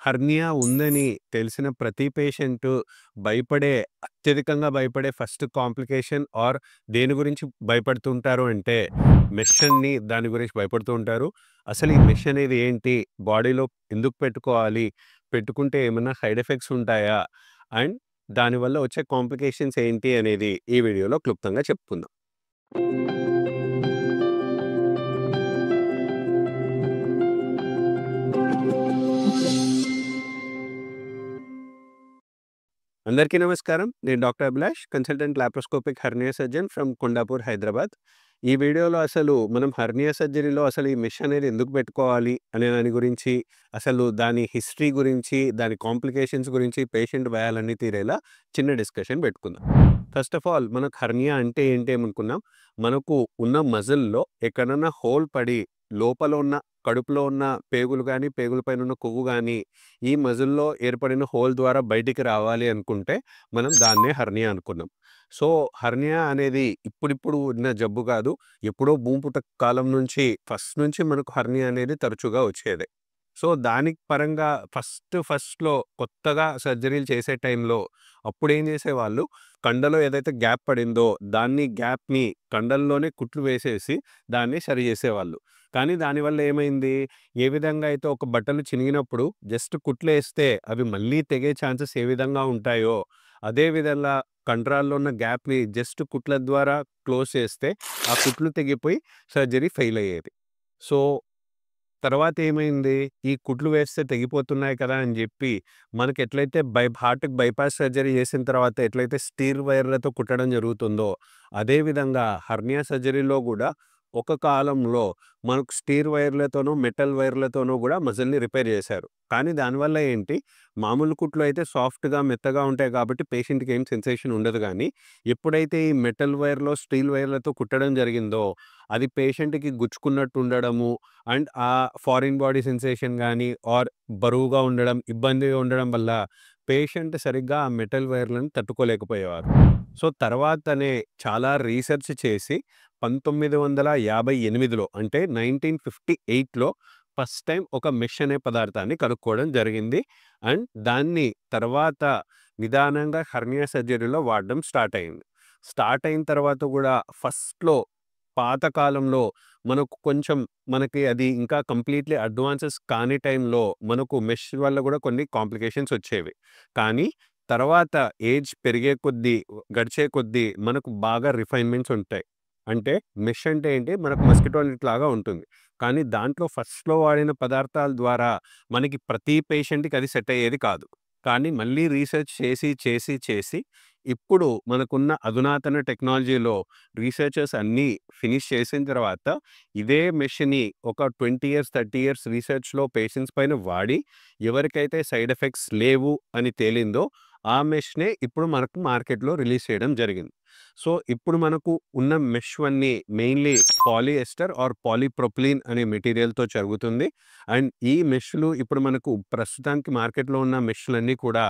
Hernia ఉందని తెలిసిన ప్రతి పేషెంటు అత్యధికంగా భయపడే ఫస్ట్ కాంప్లికేషన్ ఆర్ దేని గురించి భయపడుతుంటారు అంటే దాని గురించి భయపడుతూ ఉంటారు. అసలు ఈ మెష్ అనేది ఏంటి? బాడీలో ఎందుకు పెట్టుకోవాలి? పెట్టుకుంటే ఏమన్నా సైడ్ ఎఫెక్ట్స్ ఉంటాయా? అండ్ దానివల్ల వచ్చే కాంప్లికేషన్స్ ఏంటి అనేది ఈ వీడియోలో క్లుప్తంగా చెప్పుకుందాం. అందరికీ నమస్కారం. నేను doctor Abhilash, consultant laparoscopic hernia surgeon from Kondapur, Hyderabad. ఈ వీడియోలో అసలు మనం హెర్నియా సర్జరీలో అసలు ఈ మెష్ అనేది ఎందుకు పెట్టుకోవాలి అనే దాని గురించి, అసలు దాని హిస్టరీ గురించి, దాని కాంప్లికేషన్స్ గురించి, పేషెంట్ భయాలన్నీ తీరేలా చిన్న డిస్కషన్ పెట్టుకుందాం. ఫస్ట్ ఆఫ్ ఆల్ మనకు హెర్నియా అంటే ఏంటి అనుకున్నాం. మనకు ఉన్న మజిల్‌లో ఎక్కడన్నా హోల్ పడి లోపల ఉన్న కడుపులో ఉన్న పేగులు గానీ, పేగుల పైన ఉన్న కొవ్వు గానీ ఈ మజిల్‌లో ఏర్పడిన హోల్ ద్వారా బయటికి రావాలి అనుకుంటే మనం దాన్నే హెర్నియా అనుకున్నాం. సో, హెర్నియా అనేది ఇప్పుడిప్పుడు ఉన్న జబ్బు కాదు. ఎప్పుడో భూమి పుట్ట కాలం నుంచి ఫస్ట్ నుంచి మనకు హెర్నియా అనేది తరచుగా వచ్చేదే. సో, దానికి పరంగా ఫస్ట్‌లో కొత్తగా సర్జరీలు చేసే టైంలో అప్పుడేం చేసేవాళ్ళు, కండలో ఏదైతే గ్యాప్ పడిందో గ్యాప్‌ని కండల్లోనే కుట్లు వేసేసి దాన్ని సరి చేసేవాళ్ళు. కానీ దానివల్ల ఏమైంది? ఏ విధంగా అయితే ఒక బట్టలు చినిగినప్పుడు జస్ట్ కుట్లేస్తే అవి మళ్ళీ తెగే ఛాన్సెస్ ఏ విధంగా ఉంటాయో, అదే విధంగా కండరాల్లో ఉన్న గ్యాప్‌ని జస్ట్ కుట్ల ద్వారా క్లోజ్ చేస్తే ఆ కుట్లు తెగిపోయి సర్జరీ ఫెయిల్ అయ్యేది. సో, తర్వాత ఏమైంది? ఈ కుట్లు వేస్తే తెగిపోతున్నాయి కదా అని జెప్పి మనకెట్లయితే హార్ట్‌కి బైపాస్ సర్జరీ చేసిన తర్వాత ఎట్లయితే స్టీల్ వైర్‌లతో కుట్టడం జరుగుతుందో, అదే విధంగా హెర్నియా సర్జరీలో గూడా ఒక కాలంలో మనకు స్టీల్ వైర్‌లతోనో, మెటల్ వైర్‌లతోనో గూడా మజిల్‌ని రిపేర్ చేశారు. కానీ దానివల్ల ఏంటి? మామూలు కుట్లు అయితే సాఫ్ట్‌గా, మెత్తగా ఉంటాయి కాబట్టి పేషెంట్‌కి ఏం సెన్సేషన్ ఉండదు గానీ, ఎప్పుడైతే ఈ మెటల్ వైర్‌లో, స్టీల్ వైర్‌లతో కుట్టడం జరిగిందో, అది పేషెంట్‌కి గుచ్చుకున్నట్టు ఉండడము అండ్ ఆ ఫారిన్ బాడీ సెన్సేషన్ గానీ ఆర్ బరువుగా ఉండడం, ఇబ్బందిగా ఉండడం వల్ల పేషెంట్ సరిగ్గా ఆ మెటల్ వైర్‌లను తట్టుకోలేకపోయేవారు. సో, తర్వాతనే చాలా రీసెర్చ్ చేసి 1958లో అంటే 1958లో ఫస్ట్ టైమ్ ఒక మెష్ అనే పదార్థాన్ని కనుక్కోవడం జరిగింది. అండ్ దాన్ని తర్వాత నిదానంగా హెర్నియా సర్జరీలో వాడడం స్టార్ట్ అయింది. స్టార్ట్ అయిన తర్వాత గూడా ఫస్ట్‌లో పాత కాలంలో మనకి అది ఇంకా కంప్లీట్‌లీ అడ్వాన్సెస్ కాని టైంలో మనకు మెష్ వల్ల గూడా కొన్ని కాంప్లికేషన్స్ వచ్చేవి. కానీ తర్వాత ఏజ్ పెరిగే కొద్దీ, గడిచే కొద్దీ మనకు బాగా రిఫైన్‌మెంట్స్ ఉంటాయి. అంటే మెష్ అంటే ఏంటి? మనకు మస్కిటో నెట్ లాగా ఉంటుంది. కానీ దాంట్లో ఫస్ట్‌లో వాడిన పదార్థాల ద్వారా మనకి ప్రతి పేషెంట్‌కి అది సెట్ అయ్యేది కాదు. కానీ మళ్ళీ రీసెర్చ్ చేసి ఇప్పుడు మనకున్న అధునాతన టెక్నాలజీలో రీసెర్చర్స్ అన్నీ ఫినిష్ చేసిన తర్వాత ఇదే మెష్‌ని ఒక 20 ఇయర్స్, 30 ఇయర్స్ రీసెర్చ్‌లో పేషెంట్స్ పైన వాడి ఎవరికైతే సైడ్ ఎఫెక్ట్స్ లేవు అని తేలిందో ఆ మెష్‌నే ఇప్పుడు మనకు మార్కెట్‌లో రిలీజ్ చేయడం జరిగింది. సో, ఇప్పుడు మనకు ఉన్న మెష్‌వన్నీ మెయిన్‌లీ పాలిఎస్టర్ ఆర్ పాలీప్రొపిలీన్ అనే మెటీరియల్‌తో జరుగుతుంది. అండ్ ఈ మెష్‌లు ఇప్పుడు మనకు ప్రస్తుతానికి మార్కెట్‌లో ఉన్న మెష్‌లన్నీ కూడా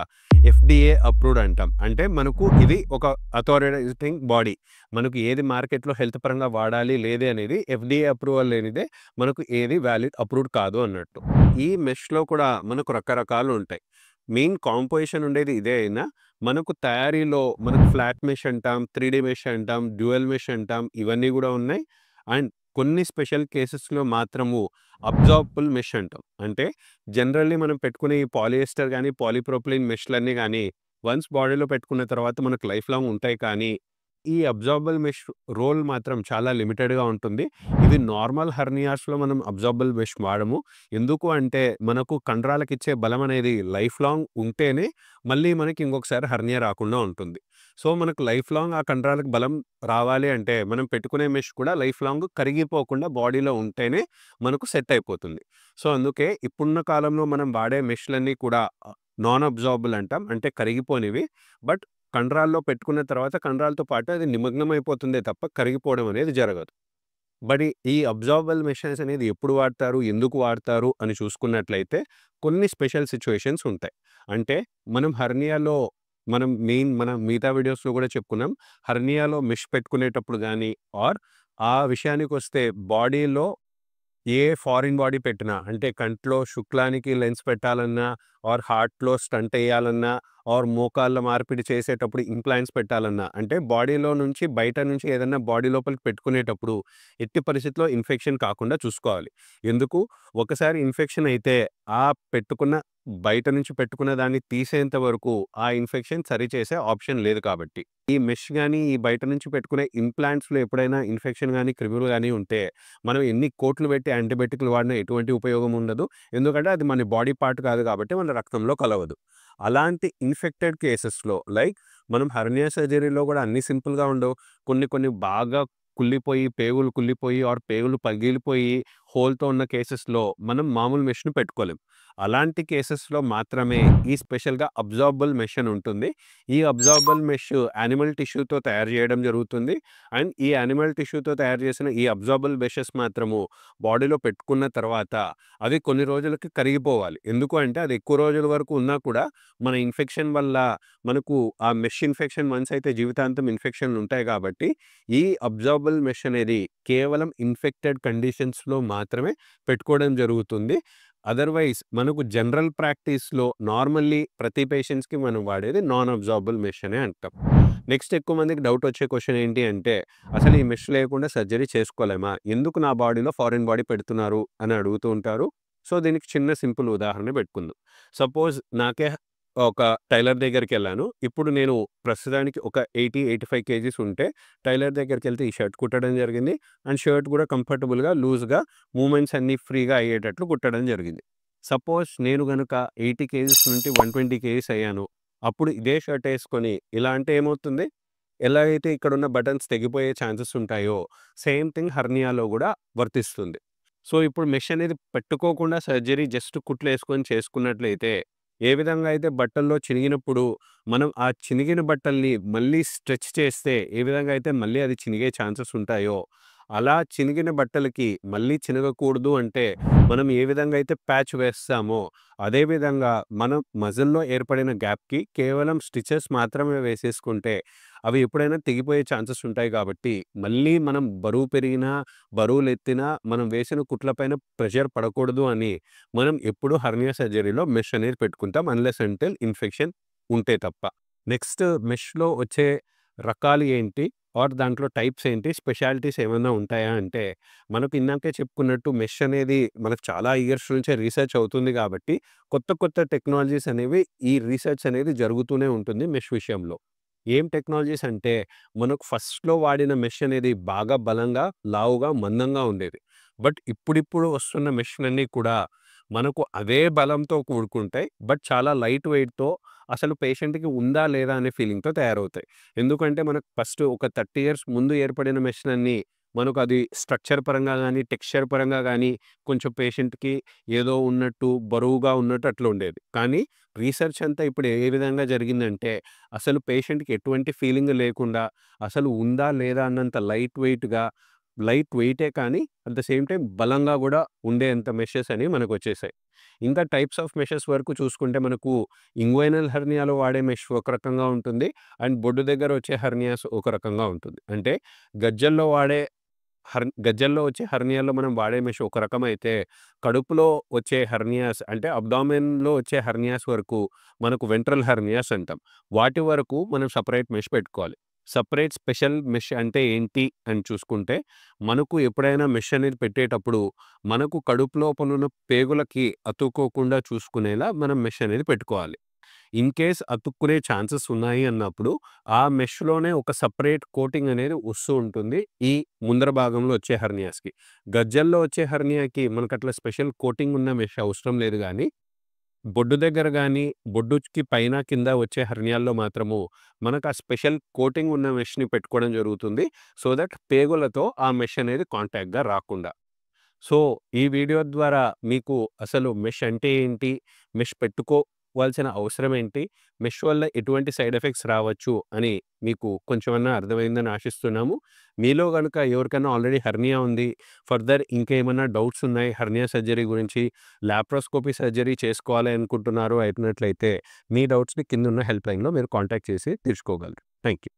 ఎఫ్‌డీఏ అప్రూవ్డ్ అంటాం. అంటే మనకు ఇది ఒక అథారిటైజింగ్ బాడీ. మనకు ఏది మార్కెట్‌లో హెల్త్ పరంగా వాడాలి లేదే అనేది ఎఫ్‌డీఏ అప్రూవల్ లేనిదే మనకు ఏది వాలిడ్ అప్రూవ్డ్ కాదు అన్నట్టు. ఈ మెష్‌లో కూడా మనకు రకరకాలు ఉంటాయి. మెయిన్ కాంపోజిషన్ ఉండేది ఇదే అయినా మనకు తయారీలో మనకు ఫ్లాట్ మెష్ అంటాం, 3 మెష్ అంటాం, డ్యూయల్ మెష్ అంటాం ఇవన్నీ గూడా ఉన్నాయి. అండ్ కొన్ని స్పెషల్ కేసెస్‌లో మాత్రము అబ్జార్బబుల్ మెష్ అంటాం. అంటే జనరల్లీ మనం పెట్టుకునే ఈ పాలిఎస్టర్ గానీ, పాలీప్రొపిలీన్ మెష్‌లన్నీ గానీ వన్స్ బాడీలో పెట్టుకున్న తర్వాత మనకు లైఫ్ లాంగ్ ఉంటాయి కానీ, ఈ అబ్జార్బబుల్ మెష్ రోల్ మాత్రం చాలా లిమిటెడ్‌గా ఉంటుంది. ఇవి నార్మల్ హెర్నియాస్‌లో మనం అబ్జార్బబుల్ మెష్ వాడము. ఎందుకు అంటే మనకు కండరాలకిచ్చే బలం అనేది లైఫ్ లాంగ్ ఉంటేనే మళ్ళీ మనకి ఇంకొకసారి హెర్నియా రాకుండా ఉంటుంది. సో, మనకు లైఫ్ లాంగ్ ఆ కండరాలకు బలం రావాలి అంటే మనం పెట్టుకునే మెష్ కూడా లైఫ్ లాంగ్ కరిగిపోకుండా బాడీలో ఉంటేనే మనకు సెట్ అయిపోతుంది. సో, అందుకే ఇప్పుడున్న కాలంలో మనం వాడే మెష్‌లన్నీ కూడా నాన్ అబ్జార్బబుల్ అంటాం. అంటే కరిగిపోనివి. బట్ కండరాల్లో పెట్టుకున్న తర్వాత కండరాలతో పాటు అది నిమగ్నం అయిపోతుందే తప్ప కరిగిపోవడం అనేది జరగదు. ఈ అబ్జార్బబుల్ మెషెస్ అనేది ఎప్పుడు వాడతారు? ఎందుకు వాడతారు? అని చూసుకున్నట్లయితే కొన్ని స్పెషల్ సిట్యుయేషన్స్ ఉంటాయి. అంటే మనం హెర్నియాలో మన మిగతా వీడియోస్‌లో గూడా చెప్పుకున్నాం. హెర్నియాలో మెష్ పెట్టుకునేటప్పుడు గానీ ఆర్ ఆ విషయానికొస్తే బాడీలో ఏ ఫారిన్ బాడీ పెట్టినా అంటే కంట్లో శుక్లానికి లెన్స్ పెట్టాలన్నా, ఆర్ హార్ట్‌లో స్టంట్ ఎయ్యాలన్నా, ఆర్ మోకాళ్ళ మార్పిడి చేసేటప్పుడు ఇంప్లాంట్స్ పెట్టాలన్నా, అంటే బాడీలో నుంచి బయట నుంచి ఏదన్నా బాడీ లోపలికి పెట్టుకునేటప్పుడు ఎట్టి పరిస్థితిలో ఇన్ఫెక్షన్ కాకుండా చూసుకోవాలి. ఎందుకు? ఒకసారి ఇన్ఫెక్షన్ అయితే ఆ పెట్టుకున్న బయట నుంచి పెట్టుకున్న దాన్ని తీసేంత వరకు ఆ ఇన్ఫెక్షన్ సరిచేసే ఆప్షన్ లేదు కాబట్టి. ఈ మెష్ గాని, ఈ బయట నుంచి పెట్టుకునే ఇంప్లాంట్స్‌లో ఎప్పుడైనా ఇన్ఫెక్షన్ గాని, క్రిములు గాని ఉంటే మనం ఎన్ని కోట్లు పెట్టి యాంటీబయాటిక్‌లు వాడినా ఎటువంటి ఉపయోగం ఉండదు. ఎందుకంటే అది మన బాడీ పార్ట్ కాదు కాబట్టి మన రక్తంలో కలవదు. అలాంటి ఇన్ఫెక్టెడ్ కేసెస్‌లో లైక్ మనం హెర్నియా సర్జరీలో కూడా అన్నీ సింపుల్‌గా ఉండవు. కొన్ని కొన్ని బాగా కుళ్ళిపోయి, పేగులు కుళ్ళిపోయి ఆర్ పేగులు పగిలిపోయి హోల్‌తో ఉన్న కేసెస్‌లో మనం మామూలు మెష్‌ని పెట్టుకోలేం. అలాంటి కేసెస్‌లో మాత్రమే ఈ స్పెషల్‌గా అబ్జార్బబుల్ మెష్ అని ఉంటుంది. ఈ అబ్జార్బబుల్ మెష్ యానిమల్ టిష్యూతో తయారు చేయడం జరుగుతుంది. అండ్ ఈ యానిమల్ టిష్యూతో తయారు చేసిన ఈ అబ్జార్బబుల్ మెషెస్ మాత్రము బాడీలో పెట్టుకున్న తర్వాత అవి కొన్ని రోజులకి కరిగిపోవాలి. ఎందుకు అంటే అది ఎక్కువ రోజుల వరకు ఉన్నా కూడా మన ఇన్ఫెక్షన్ వల్ల మనకు ఆ మెష్ ఇన్ఫెక్షన్ వన్స్ అయితే జీవితాంతం ఇన్ఫెక్షన్‌లు ఉంటాయి కాబట్టి ఈ అబ్జార్బబుల్ మెష్ అనేది కేవలం ఇన్ఫెక్టెడ్ కండిషన్స్‌లో మాత్రమే పెట్టుకోవడం జరుగుతుంది. అదర్‌వైజ్ మనకు జనరల్ ప్రాక్టీస్‌లో నార్మల్లీ ప్రతి పేషెంట్స్‌కి మనం వాడేది నాన్ అబ్జార్బబుల్ మెష్ అనే అంటాం. నెక్స్ట్ ఎక్కువ మందికి డౌట్ వచ్చే క్వెషన్ ఏంటి అంటే అసలు ఈ మెష్ లేకుండా సర్జరీ చేసుకోలేమా? ఎందుకు నా బాడీలో ఫారిన్ బాడీ పెడుతున్నారు అని అడుగుతూ ఉంటారు. సో, దీనికి చిన్న సింపుల్ ఉదాహరణ పెట్టుకుందాం. సపోజ్ నాకే ఒక టైలర్ దగ్గరికెళ్ళాను. ఇప్పుడు నేను ప్రస్తుతానికి ఒక 80, 85 కేజీస్ ఉంటే టైలర్ దగ్గరికెళ్తే ఈ షర్ట్ కుట్టడం జరిగింది. అండ్ షర్ట్ కూడా కంఫర్టబుల్‌గా, లూజ్‌గా మూవ్‌మెంట్స్ అన్నీ ఫ్రీగా అయ్యేటట్లు కుట్టడం జరిగింది. సపోజ్ నేను గనుక 80 కేజీస్ నుండి 120 కేజీస్ అయ్యాను. అప్పుడు ఇదే షర్ట్ ఏసుకొని ఇలా అంటే ఏమవుతుంది? ఎలా అయితే ఇక్కడున్న బటన్స్ తెగిపోయే ఛాన్సెస్ ఉంటాయో, సేమ్ థింగ్ హెర్నియాలో గూడా వర్తిస్తుంది. సో, ఇప్పుడు మెష్ అనేది పెట్టుకోకుండా సర్జరీ జస్ట్ కుట్లేసుకొని చేసుకున్నట్లయితే, ఏ విధంగా అయితే బట్టల్లో చినిగినప్పుడు మనం ఆ చినిగిన బట్టల్ని మళ్ళీ స్ట్రెచ్ చేస్తే, ఏ విధంగా అయితే మళ్ళీ అది చినిగే ఛాన్సెస్ ఉంటాయో, అలా చినిగిన బట్టలకి మళ్ళీ చినగకూడదు అంటే, మనం ఏ విధంగా అయితే ప్యాచ్ వేస్తామో, అదే విధంగా మనం మజిల్‌లో ఏర్పడిన గ్యాప్‌కి కేవలం స్టిచెస్ మాత్రమే వేసేసుకుంటే అవి ఎప్పుడైనా తెగిపోయే ఛాన్సెస్ ఉంటాయి కాబట్టి, మళ్ళీ మనం బరువు పెరిగినా, బరువులెత్తినా మనం వేసిన కుట్ల పైన ప్రెషర్ పడకూడదు అని, మనం ఎప్పుడూ హెర్నియా సర్జరీలో మెష్ అనేది పెట్టుకుంటాం. అన్‌లెస్ అంటిల్ ఇన్ఫెక్షన్ ఉంటే తప్ప. నెక్స్ట్ మెష్‌లో వచ్చే రకాలు ఏంటి? ఆర్ దాంట్లో టైప్స్ ఏంటి? స్పెషాలిటీస్ ఏమన్నా ఉంటాయా అంటే, మనకు ఇందాకే చెప్పుకున్నట్టు మెష్ అనేది మనకు చాలా ఇయర్స్ నుంచే రీసెర్చ్ అవుతుంది కాబట్టి, కొత్త కొత్త టెక్నాలజీస్ అనేవి ఈ రీసెర్చ్ అనేది జరుగుతూనే ఉంటుంది మెష్ విషయంలో. ఏం టెక్నాలజీస్ అంటే, మనకు ఫస్ట్‌లో వాడిన మెష్ అనేది బాగా బలంగా, లావుగా, మందంగా ఉండేది. బట్ ఇప్పుడిప్పుడు వస్తున్న మెష్‌లన్నీ కూడా మనకు అదే బలంతో కూడుకుంటాయి. బట్ చాలా లైట్ వెయిట్‌తో అసలు పేషెంట్‌కి ఉందా? లేదా? అనే ఫీలింగ్‌తో తయారవుతాయి. ఎందుకంటే మనకు ఫస్ట్ ఒక 30 ఇయర్స్ ముందు ఏర్పడిన మెష్‌లన్నీ మనకు అది స్ట్రక్చర్ పరంగా గాని, టెక్స్చర్ పరంగా గాని కొంచెం పేషెంట్‌కి ఏదో ఉన్నట్టు, బరువుగా ఉన్నట్టు అట్లా ఉండేది. కానీ రీసెర్చ్ అంతా ఇప్పుడు ఏ విధంగా జరిగిందంటే అసలు పేషెంట్‌కి ఎటువంటి ఫీలింగ్ లేకుండా, అసలు ఉందా? లేదా? అన్నంత లైట్ వెయిట్‌గా, లైట్ వెయిటే కానీ అట్ ద సేమ్ టైమ్ బలంగా గూడా ఉండేంత మెషెస్ అనేవి మనకొచ్చేసాయి. ఇంకా టైప్స్ ఆఫ్ మెషెస్ వరకు చూసుకుంటే మనకు ఇంగ్వైనల్ హెర్నియాలో వాడే మెష్ ఒక రకంగా ఉంటుంది. అండ్ బొడ్డు దగ్గర వచ్చే హెర్నియాస్ ఒక రకంగా ఉంటుంది. అంటే గజ్జల్లో వాడే గజ్జల్లో వచ్చే హెర్నియాలో మనం వాడే మెష్ ఒక రకమైతే, కడుపులో వచ్చే హెర్నియాస్ అంటే అబ్డామెన్‌లో వచ్చే హెర్నియాస్ వరకు మనకు వెంట్రల్ హెర్నియాస్ అంటాం. వాటి వరకు మనం సెపరేట్ మెష్ పెట్టుకోవాలి. సెపరేట్ స్పెషల్ మెష్ అంటే ఏంటి అని చూసుకుంటే, మనకు ఎప్పుడైనా మెష్ అనేది పెట్టేటప్పుడు, మనకు కడుపు లోపలున్న పేగులకి అతుక్కోకుండా చూసుకునేలా మనం మెష్ అనేది పెట్టుకోవాలి. ఇన్ కేస్ అతుక్కునే ఛాన్సెస్ ఉన్నాయి అన్నప్పుడు, ఆ మెష్‌లోనే ఒక సెపరేట్ కోటింగ్ అనేది వస్తూ ఉంటుంది. ఈ ముందర భాగంలో వచ్చే హెర్నియాస్‌కి. గజ్జల్లో వచ్చే హెర్నియాకి మనకట్లా స్పెషల్ కోటింగ్ ఉన్న మెష్ అవసరం లేదు గానీ, బొడ్డు దగ్గర గానీ, బొడ్డుకి పైన, కింద వచ్చే హెర్నియాల్లో మాత్రము మనకు ఆ స్పెషల్ కోటింగ్ ఉన్న మెష్‌ని పెట్టుకోవడం జరుగుతుంది. సో దట్ పేగులతో ఆ మెష్ అనేది కాంటాక్ట్‌గా రాకుండా. సో, ఈ వీడియో ద్వారా మీకు అసలు మెష్ అంటే ఏంటి? మెష్ పెట్టుకోవాల్సిన అవసరం ఏంటి? మెష్ వల్ల ఎటువంటి సైడ్ ఎఫెక్ట్స్ రావచ్చు అని మీకు కొంచెమన్నా అర్థమైందని ఆశిస్తున్నాము. మీలో గనుక ఎవరికైనా ఆల్రెడీ హెర్నియా ఉంది. ఫర్దర్ ఇంకేమన్నా డౌట్స్ ఉన్నాయి హెర్నియా సర్జరీ గురించి, లాప్రోస్కోపీ సర్జరీ చేసుకోవాలి అనుకుంటున్నారు అయినట్లయితే, మీ డౌట్స్‌ని కిందున్న హెల్ప్ లైన్‌లో మీరు కాంటాక్ట్ చేసి తీర్చుకోగలరు. Thank you.